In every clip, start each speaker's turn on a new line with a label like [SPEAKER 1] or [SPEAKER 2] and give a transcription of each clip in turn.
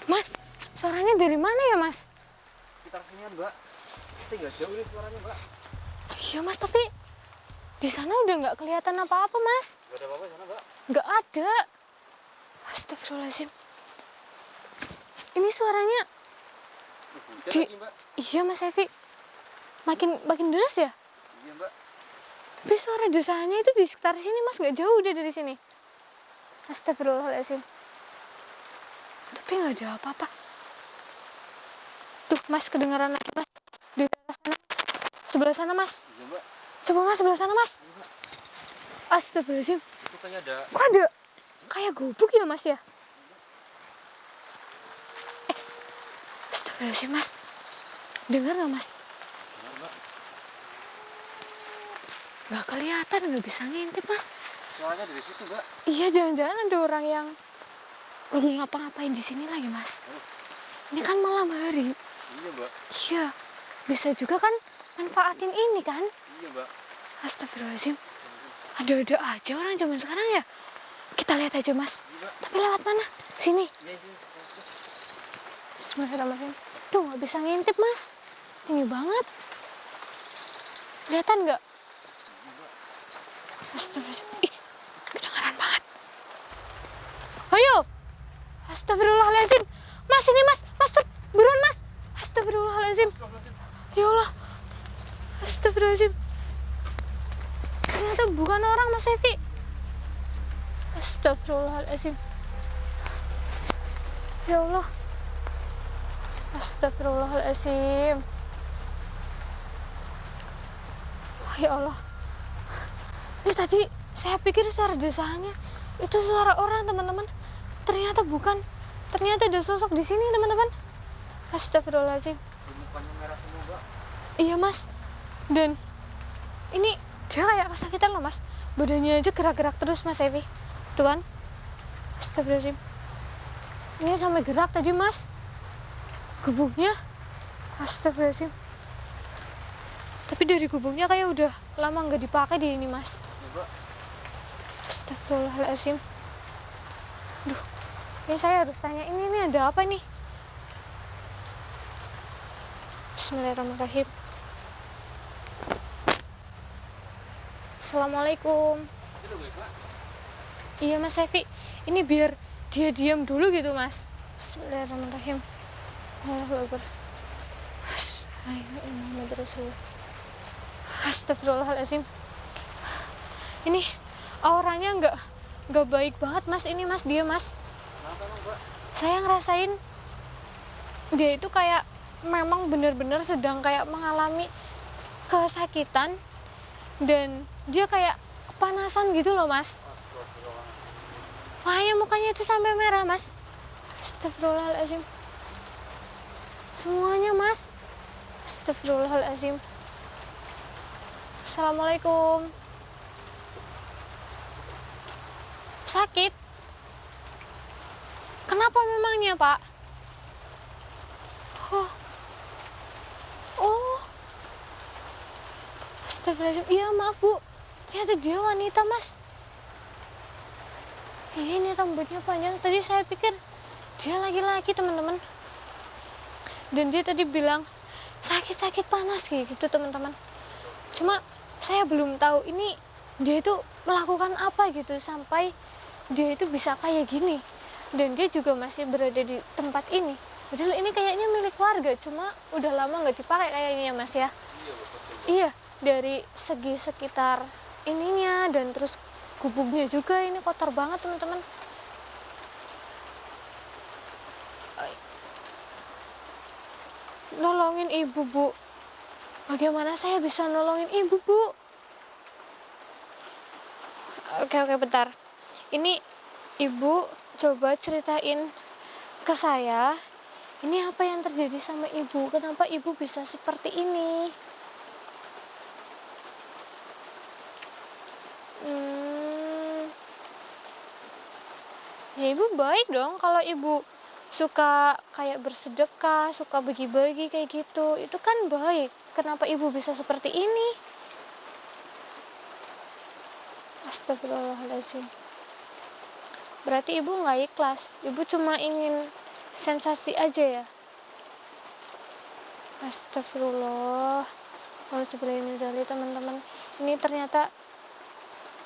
[SPEAKER 1] Mas, suaranya dari mana ya mas?
[SPEAKER 2] Sekitar sini kan mbak. Tapi nggak jauh ini suaranya mbak.
[SPEAKER 1] Iya mas, tapi di sana udah nggak kelihatan apa-apa mas.
[SPEAKER 2] Nggak ada apa-apa sana mbak.
[SPEAKER 1] Nggak ada. Astagfirullahaladzim. Ini suaranya
[SPEAKER 2] Hujan
[SPEAKER 1] di...
[SPEAKER 2] lagi mbak.
[SPEAKER 1] Iya mas Evi, makin deras ya.
[SPEAKER 2] Iya mbak.
[SPEAKER 1] Tapi suara desanya itu di sekitar sini mas, nggak jauh udah dari sini. Astagfirullahaladzim. Tapi nggak ada apa-apa. Tuh mas, kedengaran lagi mas. Di daerah sana mas. Sebelah sana mas.
[SPEAKER 2] Iya mbak.
[SPEAKER 1] Coba mas, sebelah sana mas.
[SPEAKER 2] Iya mbak.
[SPEAKER 1] Astagfirullahaladzim.
[SPEAKER 2] Itu kayaknya ada.
[SPEAKER 1] Kok ada kayak gubuk ya mas ya? Astagfirullahaladzim mas. Dengar nggak mas?
[SPEAKER 2] Benar mbak.
[SPEAKER 1] Nggak kelihatan, nggak bisa ngintip mas.
[SPEAKER 2] Suaranya dari situ mbak.
[SPEAKER 1] Iya, jangan-jangan ada orang yang lagi ngapa-ngapain di sini lagi mas. Ini kan malam hari.
[SPEAKER 2] Iya mbak.
[SPEAKER 1] Iya, bisa juga kan manfaatin ini kan.
[SPEAKER 2] Iya mbak.
[SPEAKER 1] Astagfirullahaladzim. Ada-ada aja orang zaman sekarang ya. Kita lihat aja mas.
[SPEAKER 2] Iya mbak.
[SPEAKER 1] Tapi lewat mana? Sini.
[SPEAKER 2] Iya sini.
[SPEAKER 1] Bismillahirrahmanirrahim. Duh, nggak bisa ngintip mas. Tinggi banget. Kelihatan nggak? Astagfirullahaladzim. Ih, kedengaran banget. Ayo. Astagfirullahaladzim. Mas, ini mas. Mas, buruan mas. Astagfirullahaladzim. Ya Allah. Astagfirullahaladzim. Ternyata bukan orang mas Evi. Astagfirullahaladzim. Ya Allah. Astagfirullahaladzim. Ya Allah. Ini tadi saya pikir suara desanya itu suara orang teman-teman. Ternyata bukan. Ternyata ada sosok di sini teman-teman. Astagfirullahaladzim.
[SPEAKER 2] Mukanya merah semua mbak.
[SPEAKER 1] Iya mas. Dan ini dia kayak kesakitan loh mas. Badannya aja gerak-gerak terus mas Evi. Tuh kan. Astagfirullahaladzim. Ini sampai gerak tadi mas. Gubuknya. Astagfirullahaladzim. Tapi dari gubuknya kayak udah lama nggak dipakai di ini mas.
[SPEAKER 2] Iya mbak.
[SPEAKER 1] Astagfirullahaladzim. Duh, ini saya harus tanya ini ada apa nih? Bismillahirrahmanirrahim. Assalamualaikum.
[SPEAKER 2] Itu baik mbak.
[SPEAKER 1] Iya mas Evi, ini biar dia diam dulu gitu mas. Bismillahirrahmanirrahim. Allahu Akbar. Bismillahirrahmanirrahim. Astagfirullahaladzim. Ini auranya nggak baik banget mas. Ini mas, dia mas.
[SPEAKER 2] Kenapa emang mbak?
[SPEAKER 1] Saya ngerasain dia itu kayak memang benar-benar sedang kayak mengalami kesakitan dan dia kayak kepanasan gitu loh mas.
[SPEAKER 2] Astagfirullahaladzim.
[SPEAKER 1] Makanya mukanya itu sampai merah mas. Astagfirullahaladzim. Semuanya mas. Astagfirullahaladzim. Assalamualaikum. Sakit? Kenapa memangnya pak? Oh. Astagfirullahaladzim. Iya maaf bu. Ternyata dia wanita mas. Iya ini rambutnya panjang. Tadi saya pikir dia laki-laki teman-teman. Dan dia tadi bilang sakit-sakit panas kayak gitu teman-teman. Cuma saya belum tahu ini dia itu melakukan apa gitu sampai dia itu bisa kayak gini. Dan dia juga masih berada di tempat ini. Padahal ini kayaknya milik warga, cuma udah lama nggak dipakai kayaknya ya mas ya.
[SPEAKER 2] Iya betul.
[SPEAKER 1] Iya, dari segi sekitar ininya dan terus gubuknya juga ini kotor banget teman-teman. Nolongin ibu bu. Bagaimana saya bisa nolongin ibu bu? Oke bentar. Ini ibu coba ceritain ke saya. Ini apa yang terjadi sama ibu? Kenapa ibu bisa seperti ini? Ya ibu baik dong kalau ibu suka kayak bersedekah, suka bagi-bagi kayak gitu. Itu kan baik. Kenapa ibu bisa seperti ini? Astagfirullahaladzim. Berarti ibu nggak ikhlas. Ibu cuma ingin sensasi aja ya. Astagfirullah. Kalau sebenarnya teman-teman, ini ternyata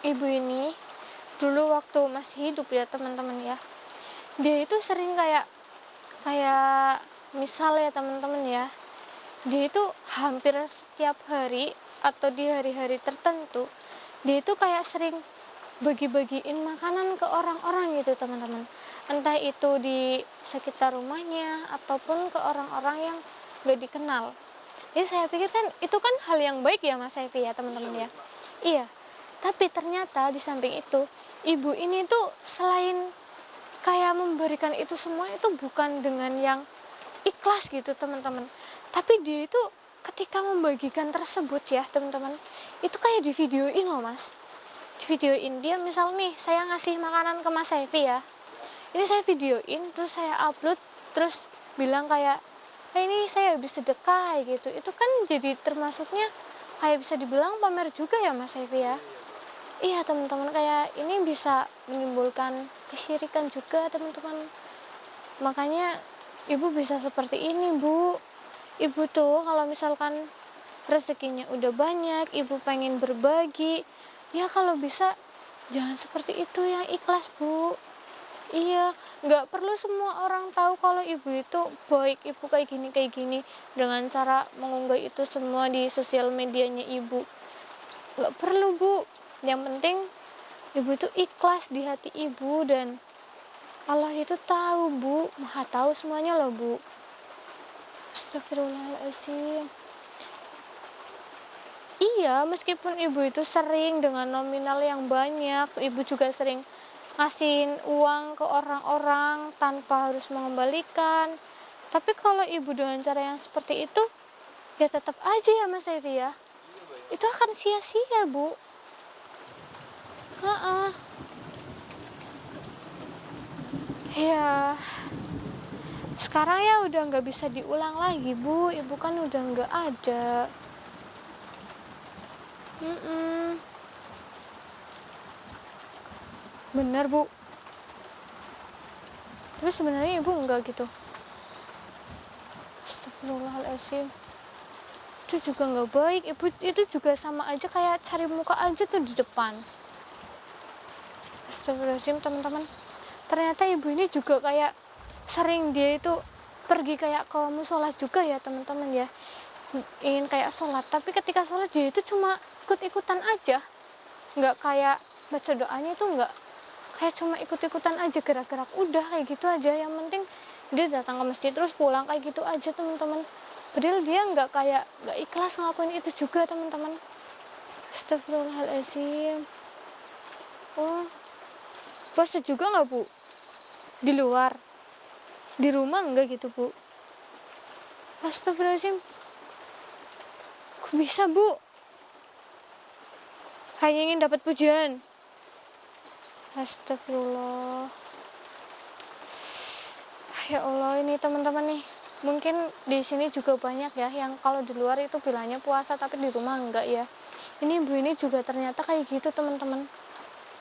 [SPEAKER 1] ibu ini dulu waktu masih hidup ya teman-teman ya, dia itu sering kayak misal ya teman-teman ya, dia itu hampir setiap hari atau di hari-hari tertentu dia itu kayak sering bagi-bagiin makanan ke orang-orang gitu teman-teman, entah itu di sekitar rumahnya ataupun ke orang-orang yang gak dikenal. Jadi saya pikir kan itu kan hal yang baik ya Mas Evi ya teman-teman ya. Iya, tapi ternyata di samping itu ibu ini tuh selain kayak memberikan itu semua itu bukan dengan yang ikhlas gitu teman-teman, tapi dia itu ketika membagikan tersebut ya teman-teman, itu kayak di videoin loh Mas, di videoin. Dia misal nih saya ngasih makanan ke Mas Evi ya, ini saya videoin terus saya upload, terus bilang kayak ini saya habis sedekah gitu. Itu kan jadi termasuknya kayak bisa dibilang pamer juga ya Mas Evi ya. Iya teman-teman, kayak ini bisa menimbulkan kesyirikan juga teman-teman. Makanya ibu bisa seperti ini Bu. Ibu tuh kalau misalkan rezekinya udah banyak, ibu pengen berbagi, ya kalau bisa jangan seperti itu, yang ikhlas Bu. Iya, nggak perlu semua orang tahu kalau ibu itu baik, ibu kayak gini dengan cara mengunggah itu semua di sosial medianya ibu. Nggak perlu Bu. Yang penting ibu itu ikhlas di hati ibu, dan Allah itu tahu Bu, maha tahu semuanya loh Bu. Astagfirullahaladzim. Iya, meskipun ibu itu sering dengan nominal yang banyak, ibu juga sering ngasihin uang ke orang-orang tanpa harus mengembalikan. Tapi kalau ibu dengan cara yang seperti itu, ya tetap aja ya Mas Evi ya, itu akan sia-sia Bu. Ya sekarang ya udah nggak bisa diulang lagi Bu, ibu kan udah nggak ada. Bener Bu, tapi sebenarnya ibu enggak gitu. Astagfirullahaladzim, itu juga nggak baik. Ibu itu juga sama aja kayak cari muka aja tuh di depan. Astagfirullahaladzim teman-teman, ternyata ibu ini juga kayak sering dia itu pergi kayak ke musola juga ya teman-teman ya, ingin kayak sholat, tapi ketika sholat dia itu cuma ikut-ikutan aja, nggak kayak baca doanya itu, nggak kayak cuma ikut-ikutan aja, gerak-gerak udah kayak gitu aja. Yang penting dia datang ke masjid terus pulang kayak gitu aja teman-teman, padahal dia nggak ikhlas ngelakuin itu juga teman-teman. Astagfirullahaladzim. Oh, puasa juga nggak Bu? Di luar, di rumah enggak gitu Bu? Astagfirullahaladzim, kok bisa Bu? Hanya ingin dapat pujian. Astagfirullah. Ya Allah, ini teman-teman nih, mungkin di sini juga banyak ya yang kalau di luar itu bilangnya puasa tapi di rumah enggak ya. Ini ibu ini juga ternyata kayak gitu teman-teman.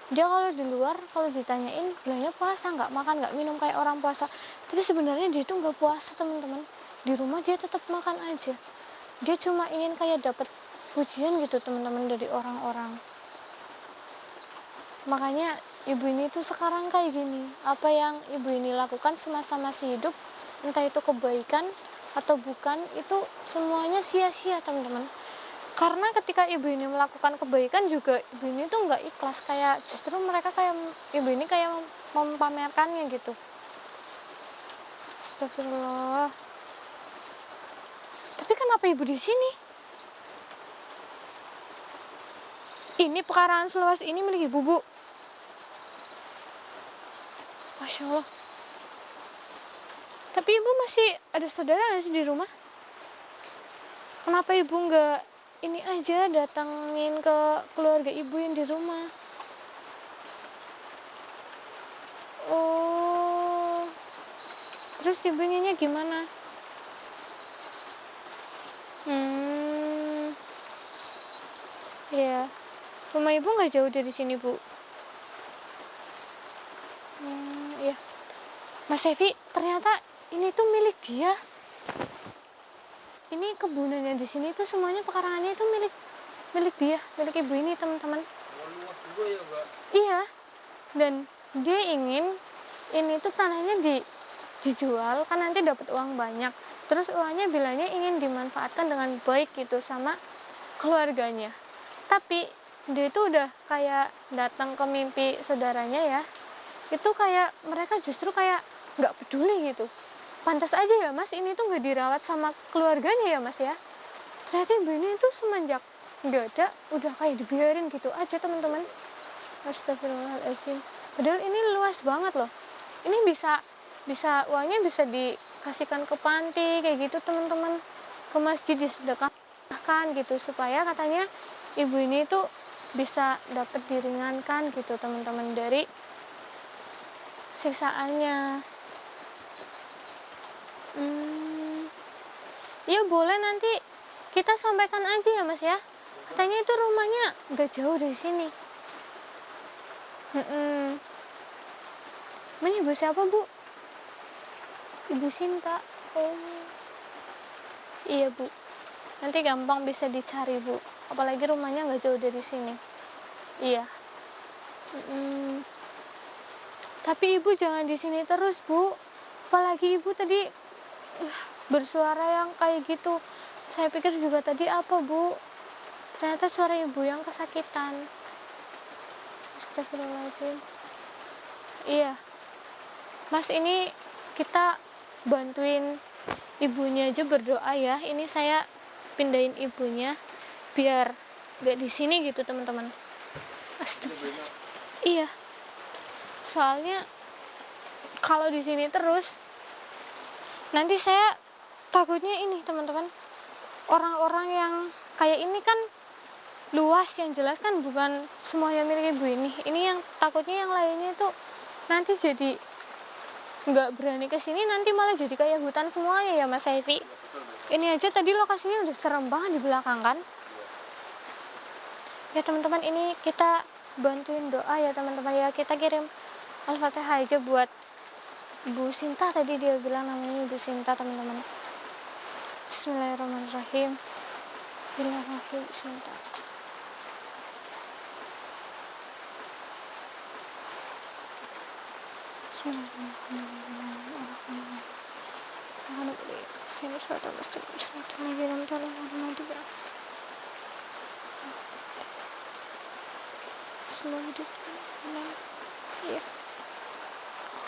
[SPEAKER 1] Dia kalau di luar kalau ditanyain bilangnya puasa, nggak makan nggak minum kayak orang puasa, tapi sebenarnya dia itu nggak puasa teman-teman. Di rumah dia tetap makan aja, dia cuma ingin kayak dapat pujian gitu teman-teman dari orang-orang. Makanya ibu ini tuh sekarang kayak gini. Apa yang ibu ini lakukan semasa masih hidup, entah itu kebaikan atau bukan, itu semuanya sia-sia teman-teman. Karena ketika ibu ini melakukan kebaikan juga ibu ini tuh nggak ikhlas, kayak justru mereka kayak ibu ini kayak mempamerkannya gitu. Astagfirullah. Tapi kenapa ibu di sini? Ini pekarangan seluas ini milik ibu Bu. Masya Allah. Tapi ibu masih ada saudara nggak sih di rumah? Kenapa ibu nggak ini aja datangin ke keluarga ibu yang di rumah? Oh, terus ibunya gimana? Ya, rumah ibu nggak jauh dari sini Bu. Ya, Mas Evi, ternyata ini tuh milik dia. Ini kebunannya di sini tuh semuanya pekarangannya itu milik dia, milik ibu ini teman-teman.
[SPEAKER 2] Luas juga ya Mbak.
[SPEAKER 1] Iya, dan dia ingin ini tuh tanahnya dijual kan nanti dapat uang banyak. Terus uangnya bilangnya ingin dimanfaatkan dengan baik gitu sama keluarganya. Tapi dia itu udah kayak datang ke mimpi saudaranya ya. Itu kayak mereka justru kayak nggak peduli gitu. Pantas aja ya mas, ini tuh nggak dirawat sama keluarganya ya mas ya. Ternyata ibu ini tuh semenjak nggak ada udah kayak dibiarin gitu aja teman-teman. Astagfirullahaladzim. Padahal ini luas banget loh. Ini bisa uangnya bisa dikasihkan ke panti kayak gitu teman-teman, ke masjid disedekahkan gitu supaya katanya ibu ini tuh bisa dapat diringankan gitu teman-teman dari siksaannya. Ya boleh nanti kita sampaikan aja ya mas ya. Katanya itu rumahnya gak jauh dari sini. Ini ibu siapa bu? Ibu Sinta. Oh iya bu, nanti gampang bisa dicari bu, apalagi rumahnya gak jauh dari sini. Iya. Tapi ibu jangan di sini terus bu, apalagi ibu tadi bersuara yang kayak gitu. Saya pikir juga tadi apa bu, ternyata suara ibu yang kesakitan. Astagfirullahaladzim. Iya mas, ini kita bantuin ibunya aja berdoa ya. Ini saya pindahin ibunya biar gak di sini gitu teman-teman. Astagfirullahaladzim. Iya, soalnya kalau di sini terus nanti saya takutnya ini teman-teman, orang-orang yang kayak ini kan luas, yang jelas kan bukan semuanya milik ibu ini. Ini yang takutnya yang lainnya itu nanti jadi nggak berani kesini, nanti malah jadi kayak hutan semuanya ya mas Saifi. Ini aja tadi lokasinya udah serem banget di belakang kan. Ya teman-teman, ini kita bantuin doa ya teman-teman ya. Kita kirim Al-Fatihah aja buat Ibu Sinta, tadi dia bilang namanya Ibu Sinta teman-teman. Bismillahirrahmanirrahim. Bismillahirrahmanirrahim. Sinta.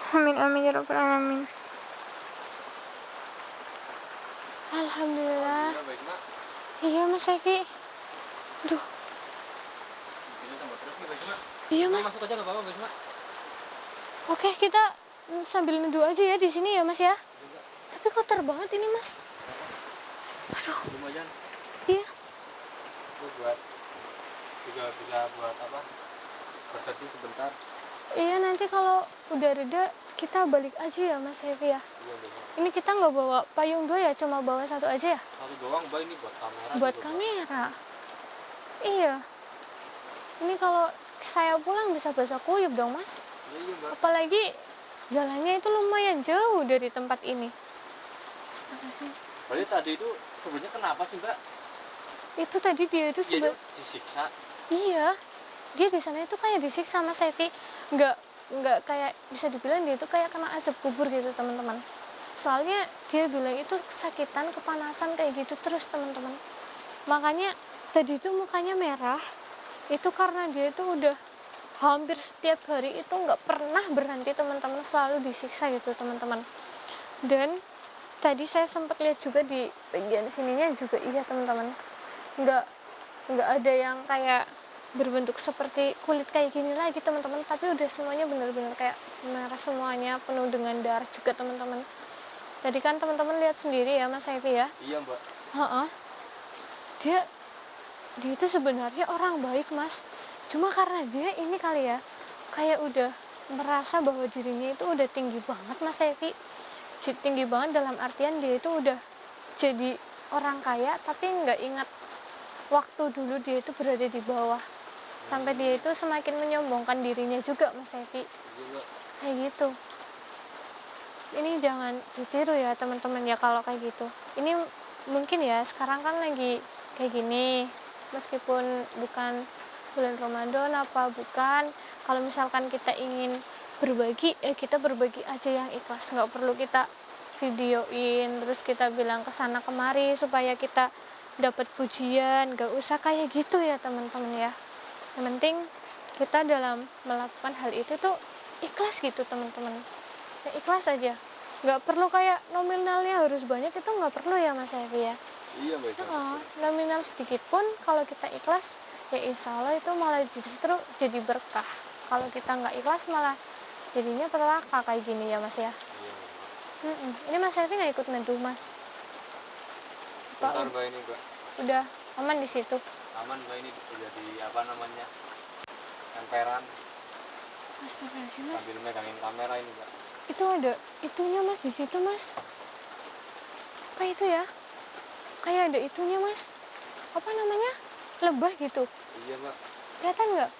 [SPEAKER 1] Amin amin ya rabbal alamin. Alhamdulillah. Iya mas Eki. Duh. Iya mas.
[SPEAKER 2] Masuk aja nggak apa-apa Mbak Cuma.
[SPEAKER 1] Oke, kita sambil neduh aja ya di sini ya mas ya. Tapi kotor banget ini mas. Aduh.
[SPEAKER 2] Lumayan.
[SPEAKER 1] Iya.
[SPEAKER 2] Itu buat juga bisa buat apa? Berteduh sebentar.
[SPEAKER 1] Iya, nanti kalau udah reda kita balik aja ya mas Evi ya.
[SPEAKER 2] Iya,
[SPEAKER 1] Ini kita nggak bawa payung 2 ya, cuma bawa 1 aja ya.
[SPEAKER 2] satu doang Mbak, ini buat kamera.
[SPEAKER 1] Buat
[SPEAKER 2] juga,
[SPEAKER 1] kamera. Iya. Ini kalau saya pulang bisa basah kuyup dong mas.
[SPEAKER 2] Iya Mbak.
[SPEAKER 1] Apalagi jalannya itu lumayan jauh dari tempat ini. Astagfirullahaladzim.
[SPEAKER 2] Berarti tadi itu sebenarnya kenapa sih Mbak?
[SPEAKER 1] Itu tadi dia itu
[SPEAKER 2] Dia itu disiksa.
[SPEAKER 1] iya, dia di sana itu kayak disiksa mas Evi. Nggak kayak bisa dibilang dia itu kayak kena asap kubur gitu teman-teman. Soalnya dia bilang itu kesakitan, kepanasan kayak gitu terus teman-teman. Makanya tadi itu mukanya merah. Itu karena dia itu udah hampir setiap hari itu nggak pernah berhenti teman-teman, selalu disiksa gitu teman-teman. Dan tadi saya sempat lihat juga di bagian sininya juga iya teman-teman. Nggak ada yang kayak berbentuk seperti kulit kayak gini lagi teman-teman, tapi udah semuanya benar-benar kayak merah semuanya, penuh dengan darah juga teman-teman. Tadi kan teman-teman lihat sendiri ya mas Evi ya.
[SPEAKER 2] Iya Mbak.
[SPEAKER 1] Dia itu sebenarnya orang baik mas, cuma karena dia ini kali ya kayak udah merasa bahwa dirinya itu udah tinggi banget mas Evi. Tinggi banget dalam artian dia itu udah jadi orang kaya tapi nggak ingat waktu dulu dia itu berada di bawah, sampai dia itu semakin menyombongkan dirinya juga mas Evi. Kayak gitu. ini jangan ditiru ya teman-teman ya kalau kayak gitu. Ini mungkin ya sekarang kan lagi kayak gini, meskipun bukan bulan Ramadan apa bukan, kalau misalkan kita ingin berbagi ya kita berbagi aja yang ikhlas, nggak perlu kita videoin terus kita bilang kesana kemari supaya kita dapat pujian, nggak usah kayak gitu ya teman-teman ya. Yang penting kita dalam melakukan hal itu tuh ikhlas gitu teman-teman ya, ikhlas aja, nggak perlu kayak nominalnya harus banyak, itu nggak perlu ya Mas Evi ya.
[SPEAKER 2] Iya Mbak.
[SPEAKER 1] Nominal sedikit pun kalau kita ikhlas ya insya Allah itu malah justru jadi berkah. Kalau kita nggak ikhlas malah jadinya petaka kayak gini ya Mas ya.
[SPEAKER 2] Iya.
[SPEAKER 1] Ini Mas Evi nggak ikut neduh Mas?
[SPEAKER 2] Bentar Mbak ini Mbak.
[SPEAKER 1] Udah aman di situ?
[SPEAKER 2] Aman Mbak, ini udah di apa namanya? Emperan.
[SPEAKER 1] Astagfirullahaladzim Mas.
[SPEAKER 2] Sambil megangin kamera ini Mbak.
[SPEAKER 1] Itu ada itunya Mas di situ Mas. Apa itu ya? Kayak ada itunya Mas. Apa namanya? Lebah gitu.
[SPEAKER 2] Iya Mbak.
[SPEAKER 1] Kelihatan nggak?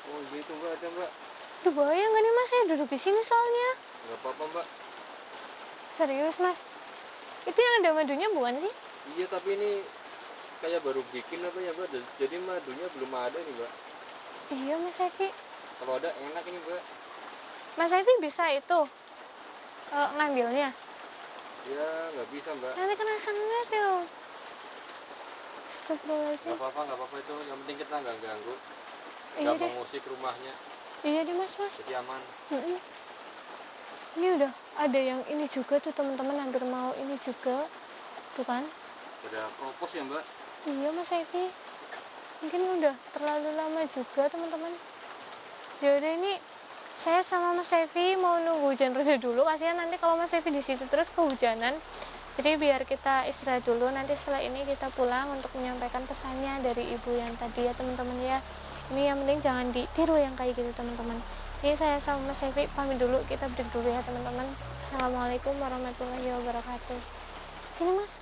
[SPEAKER 2] Oh iya itu Mbak, ada Mbak.
[SPEAKER 1] Duh bahaya nggak nih Mas? Saya duduk di sini soalnya.
[SPEAKER 2] Nggak apa-apa Mbak.
[SPEAKER 1] Serius Mas? Itu yang ada madunya bukan sih?
[SPEAKER 2] Iya tapi ini kayak baru bikin apa ya Mbak. Jadi madunya belum ada nih Mbak.
[SPEAKER 1] Iya Mas Evi.
[SPEAKER 2] Kalau ada enak ini Mbak.
[SPEAKER 1] Mas Evi bisa itu ngambilnya?
[SPEAKER 2] Ya nggak bisa Mbak.
[SPEAKER 1] Nanti kena sangat ya. Astagfirullahaladzim.
[SPEAKER 2] Nggak apa-apa itu. Yang penting kita nggak ganggu.
[SPEAKER 1] Iya
[SPEAKER 2] Nggak
[SPEAKER 1] deh.
[SPEAKER 2] mengusik rumahnya.
[SPEAKER 1] Iya deh Mas.
[SPEAKER 2] Jadi aman.
[SPEAKER 1] Mm-mm. Ini udah ada yang ini juga tuh teman-teman, hampir mau ini juga. Tuh kan?
[SPEAKER 2] Udah propos ya Mbak.
[SPEAKER 1] Iya Mas Evi. Mungkin udah terlalu lama juga teman-teman. Ya udah ini saya sama Mas Evi mau nunggu hujan reda dulu. Kasihan nanti kalau Mas Evi di situ terus kehujanan. Jadi biar kita istirahat dulu. Nanti setelah ini kita pulang untuk menyampaikan pesannya dari ibu yang tadi ya teman-teman ya. Ini yang penting jangan ditiru yang kayak gitu teman-teman. Ini saya sama Mas Evi pamit dulu. Kita break dulu ya teman-teman. Assalamualaikum warahmatullahi wabarakatuh. Sini Mas.